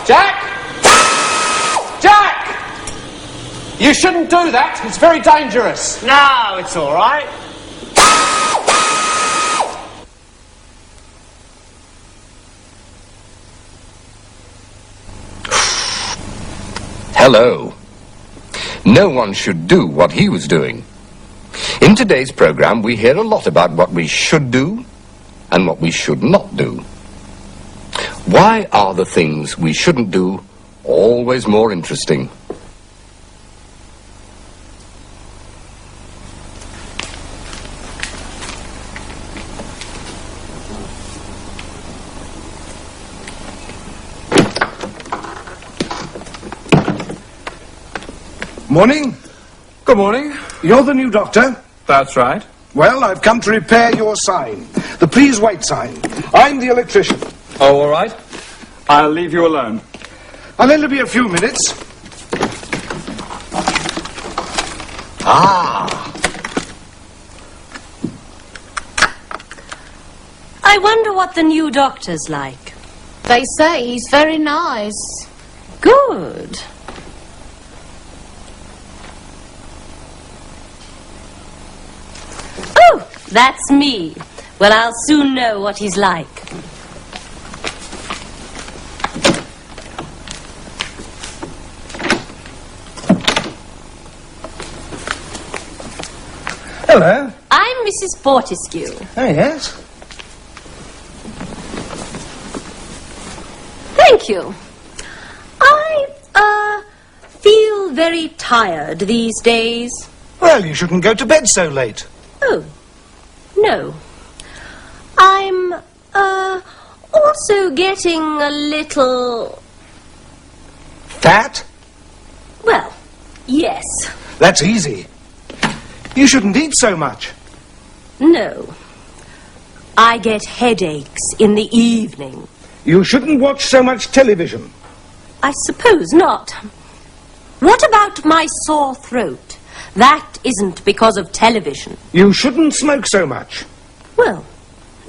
Jack! Jack! You shouldn't do that. It's very dangerous. No, it's all right. Hello. No one should do what he was doing. In today's program, we hear a lot about what we should do and what we should not do. Why are the things we shouldn't do always more interesting? Morning. Good morning. You're the new doctor? That's right. Well, I've come to repair your sign. The please wait sign. I'm the electrician. Oh, all right. I'll leave you alone. I'll only be a few minutes. I wonder what the new doctor's like. They say he's very nice. Good. Oh, that's me. Well, I'll soon know what he's like. Hello. I'm Mrs. Fortescue. Oh, yes. Thank you. I, feel very tired these days. Well, you shouldn't go to bed so late. Oh, no. I'm, also getting a little... Fat? Well, yes. That's easy. You shouldn't eat so much. No. I get headaches in the evening. You shouldn't watch so much television. I suppose not. What about my sore throat? That isn't because of television. You shouldn't smoke so much. Well,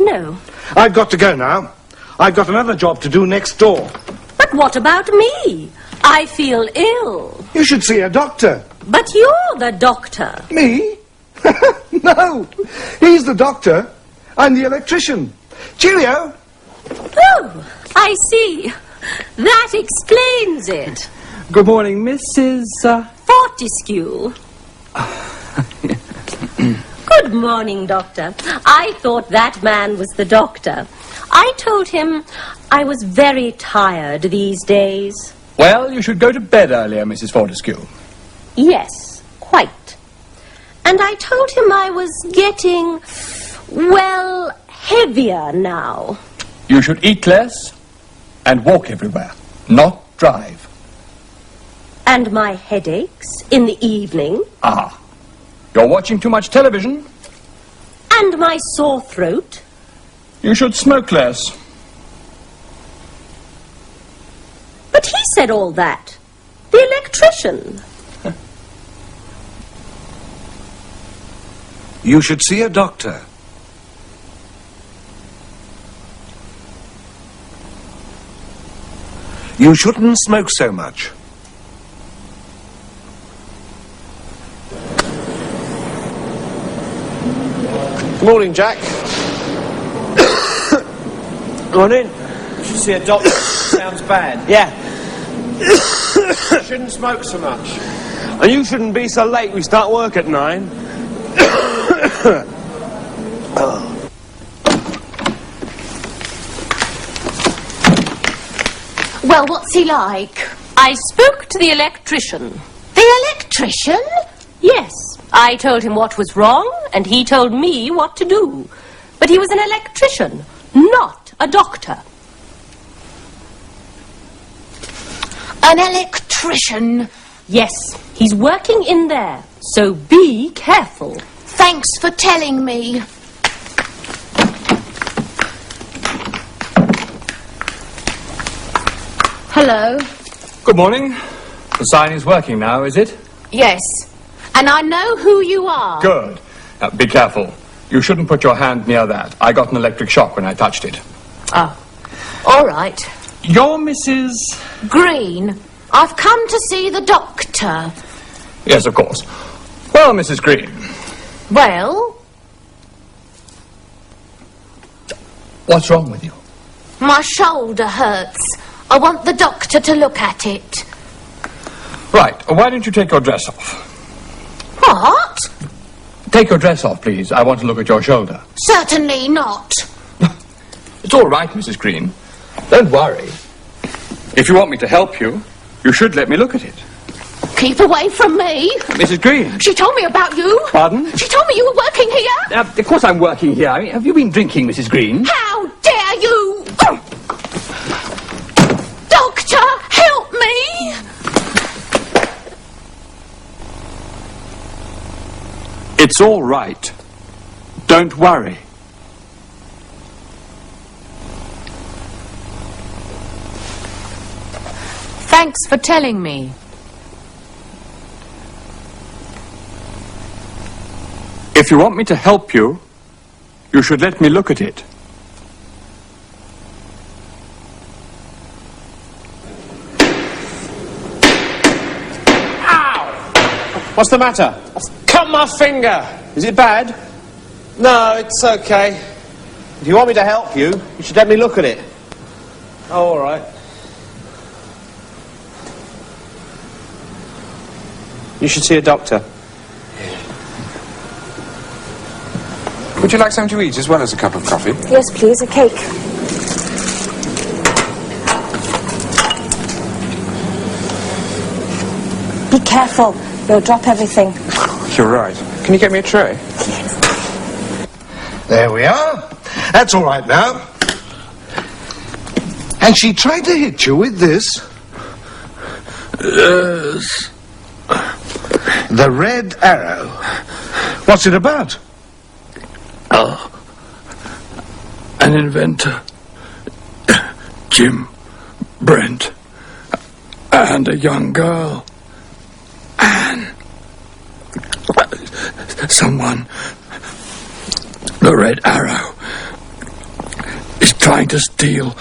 no. I've got to go now. I've got another job to do next door. But what about me? I feel ill. You should see a doctor. But you're the doctor. Me? No. He's the doctor. I'm the electrician. Cheerio. Oh, I see. That explains it. Good morning, Mrs. Fortescue. Good morning, Doctor. I thought that man was the doctor. I told him I was very tired these days. Well, you should go to bed earlier, Mrs. Fortescue. Yes, quite. And I told him I was getting, well, heavier now. You should eat less and walk everywhere, not drive. And my headaches in the evening. Ah. You're watching too much television. And my sore throat. You should smoke less. But he said all that. The electrician. You should see a doctor. You shouldn't smoke so much. Morning, Jack. Morning. You should see a doctor. Sounds bad. Yeah. You shouldn't smoke so much. And you shouldn't be so late. We start work at 9. Well, what's he like? I spoke to the electrician. The electrician? Yes, I told him what was wrong, and he told me what to do. But he was an electrician, not a doctor. An electrician? Yes, he's working in there, so be careful. Thanks for telling me. Hello? Good morning. The sign is working now, is it? Yes. And I know who you are. Good. Be careful. You shouldn't put your hand near that. I got an electric shock when I touched it. Oh. All right. You're Mrs... Green, I've come to see the doctor. Yes, of course. Well, Mrs. Green, Well, what's wrong with you? my shoulder hurts. I want the doctor to look at it. Right, why don't you take your dress off? What? Take your dress off, please. I want to look at your shoulder. Certainly not. It's all right, Mrs. Green. Don't worry. If you want me to help you, you should let me look at it. Keep away from me. Mrs. Green. She told me about you. Pardon? She told me you were working here. Of course I'm working here. I mean, have you been drinking, Mrs. Green? How dare you! Doctor, help me! It's all right. Don't worry. Thanks for telling me. If you want me to help you, you should let me look at it. What's the matter? I've cut my finger. Is it bad? No, it's okay. If you want me to help you, you should let me look at it. Oh, all right. You should see a doctor. Would you like something to eat as well as a cup of coffee? Yes, please, a cake. Be careful. You'll drop everything. You're right. Can you get me a tray? There we are. That's all right now. And she tried to hit you with this. Yes. The red arrow. What's it about? Oh. An inventor. Jim Brent. And a young girl. Anne. Someone. The red arrow is trying to steal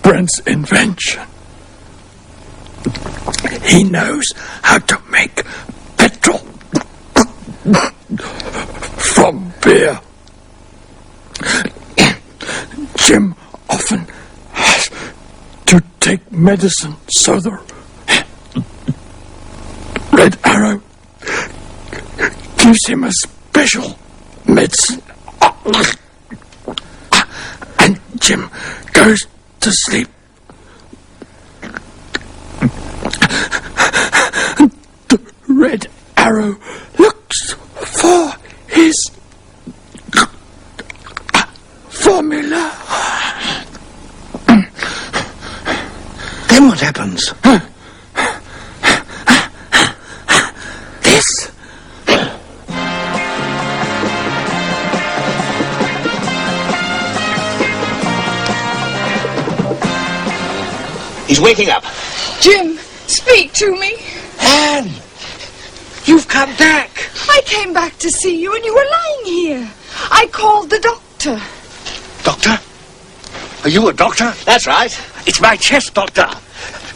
Brent's invention. He knows how to make petrol from beer. Jim often has to take medicine so the red arrow gives him a special medicine. And Jim goes to sleep. The red arrow looks for his formula. Then what happens? This. He's waking up. Jim, speak to me. Anne! You've come back! I came back to see you and you were lying here. I called the doctor. Doctor? Are you a doctor? That's right. It's my chest, Doctor.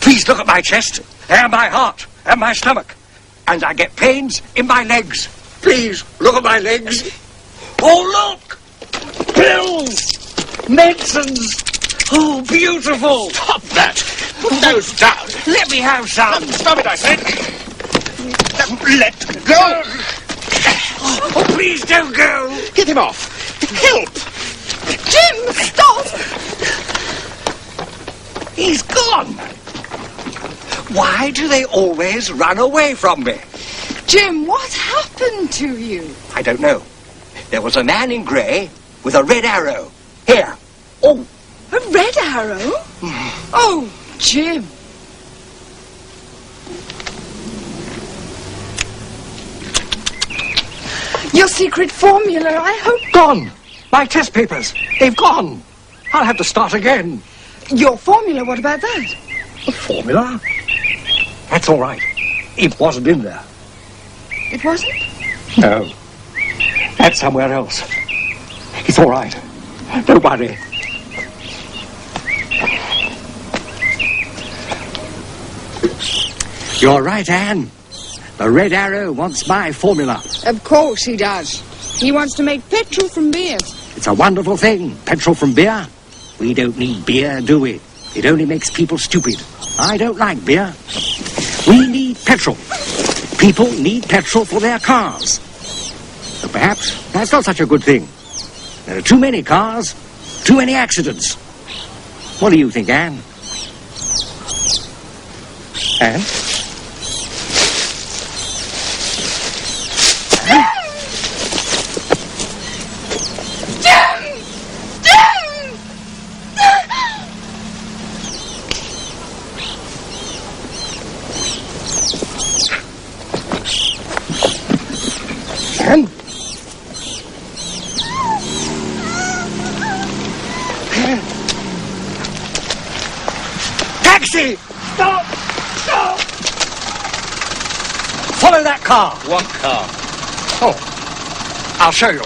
Please look at my chest, and my heart, and my stomach. And I get pains in my legs. Please, look at my legs. Oh, look! Pills! Medicines! Oh, beautiful! Stop that! Put those down. Let me have some. Stop it, I said. Let go! Oh, please don't go! Get him off. Help! Jim, stop! He's gone. Why do they always run away from me? Jim, what happened to you? I don't know. There was a man in grey with a red arrow. Here. Oh. A red arrow? Oh, Jim. Your secret formula, I hope... Gone. My test papers. They've gone. I'll have to start again. Your formula, what about that? A formula? That's all right. It wasn't in there. It wasn't? No. That's somewhere else. It's all right. Don't worry. You're right, Anne. The Red Arrow wants my formula. Of course he does. He wants to make petrol from beer. It's a wonderful thing, petrol from beer. We don't need beer, do we? It only makes people stupid. I don't like beer. We need petrol. People need petrol for their cars. But perhaps that's not such a good thing. There are too many cars, too many accidents. What do you think, Anne? Anne? Anne? Taxi! Stop! Stop! Follow that car. What car? Oh, I'll show you.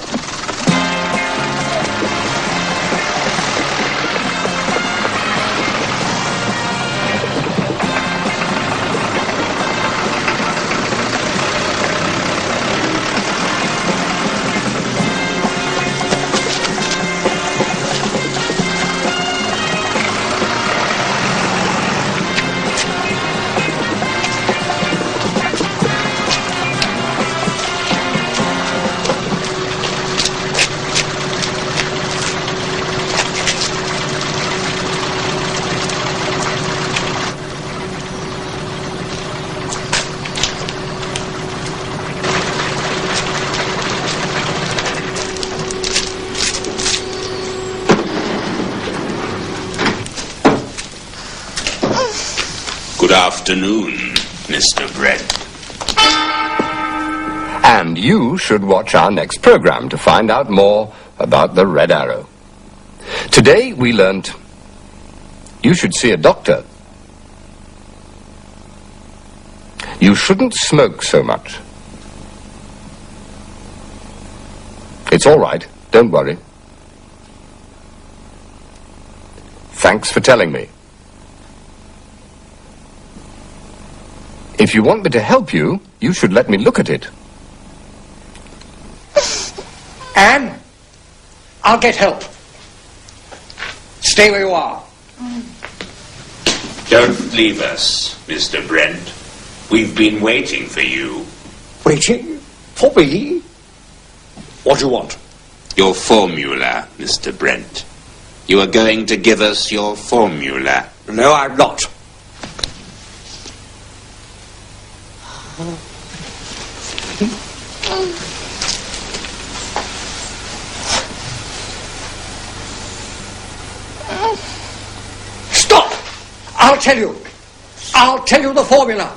Good afternoon, Mr. Brent. And you should watch our next program to find out more about the Red Arrow. Today we learnt you should see a doctor. You shouldn't smoke so much. It's all right, don't worry. Thanks for telling me. If you want me to help you, you should let me look at it. Anne, I'll get help. Stay where you are. Don't leave us, Mr. Brent. We've been waiting for you. Waiting? For me? What do you want? Your formula, Mr. Brent. You are going to give us your formula. No, I'm not. Stop! I'll tell you the formula.